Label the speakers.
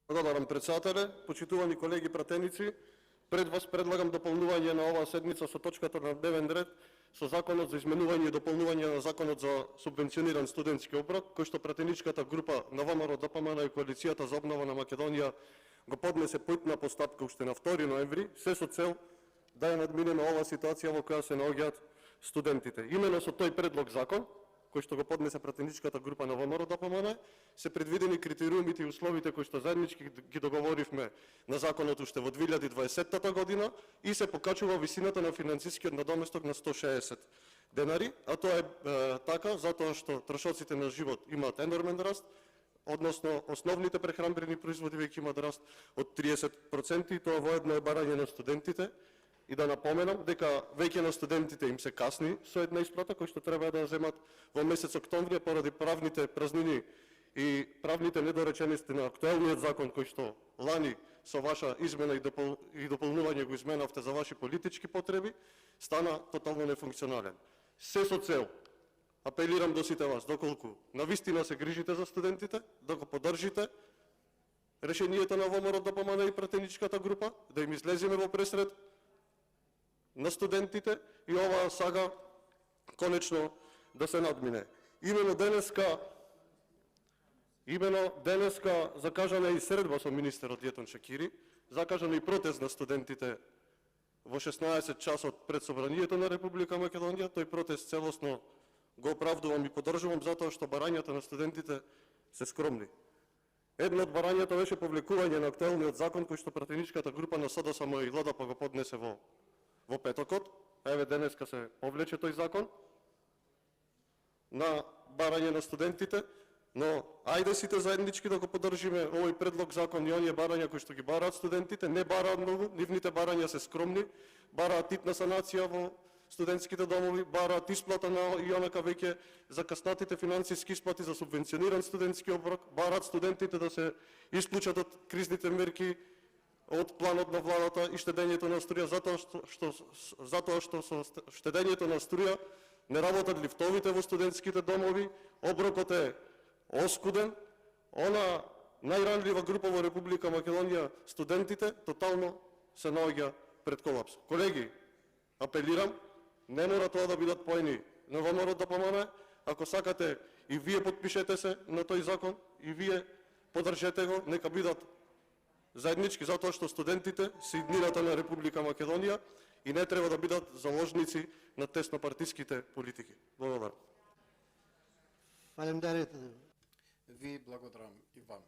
Speaker 1: Благодарам, председателе. Почитувани колеги пратеници, пред вас предлагам дополнување на оваа седница со точката на дневен ред со Законот за изменување и дополнување на Законот за субвенциониран студентски оброк, кој што пратеничката група на ВМРО ДПМН и Коалицијата за обнова на Македонија го поднесе поитна постапка уште на 2 ноември, се со цел да ја надминеме оваа ситуација во која се наоѓаат студентите. Имено со тој предлог закон, кој што го поднесе пратеничката група на ВМРО ДПМН, се предвидени критериумите и условите кои што заеднички ги договоривме на законот уште во 2020 година и се покачува висината на финансискиот надоместок на 160 денари, а тоа е така затоа што трошоците на живот имаат енормен раст, односно основните прехранбени производи веќе имаат раст од 30% и тоа воедно е барање на студентите. И да напоменам дека веќе на студентите им се касни со една исплата кој што треба да земат во месец октомври поради правните празнини и правните недоречености на актуелниот закон кој што лани со ваша измена и дополнување го изменавте за ваши политички потреби, стана тотално нефункционален. Се со цел, апелирам до сите вас, доколку навистина се грижите за студентите, да го поддржите решението на ВМРО ДПМН и пратеничката група, да им излеземе во пресред на студентите и оваа сага конечно да се надмине. Имено денеска закажана и средба со министерот Јетон Шакири, закажана и протест на студентите во 16 часот пред Собранието на Република Македонија. Тој протест целосно го оправдувам и поддржувам затоа што барањата на студентите се скромни. Едно од барањата беше повлекување на актуелниот закон кој што пратеничката група на СДСМ и ЛДП го поднесе во петокот. Еве денеска се повлече тој закон на барање на студентите, но ајде сите заеднички да го поддржиме овој предлог закон и оние барања кои што ги бараат студентите. Не бараат многу, нивните барања се скромни, бараат титна санација во студентските домови, бараат исплата на и онака веќе закаснатите финансиски исплати за субвенциониран студентски оброк, бараат студентите да се исклучат од кризните мерки од планот на владата и штедењето на струја, затоа што со штедењето на струја не работат лифтовите во студентските домови, оброкот е оскуден, она најранлива група во Република Македонија, студентите, тотално се наоѓа пред колапс. Колеги, апелирам, не мора тоа да бидат поени на ВМРО ДПМН, ако сакате и вие подпишете се на тој закон, и вие поддржете го, нека бидат заеднички, затоа што студентите се иднината на Република Македонија и не треба да бидат заложници на теснопартиските политики. Благодарам.
Speaker 2: Фалемдарите.
Speaker 3: Ви благодарам и вам.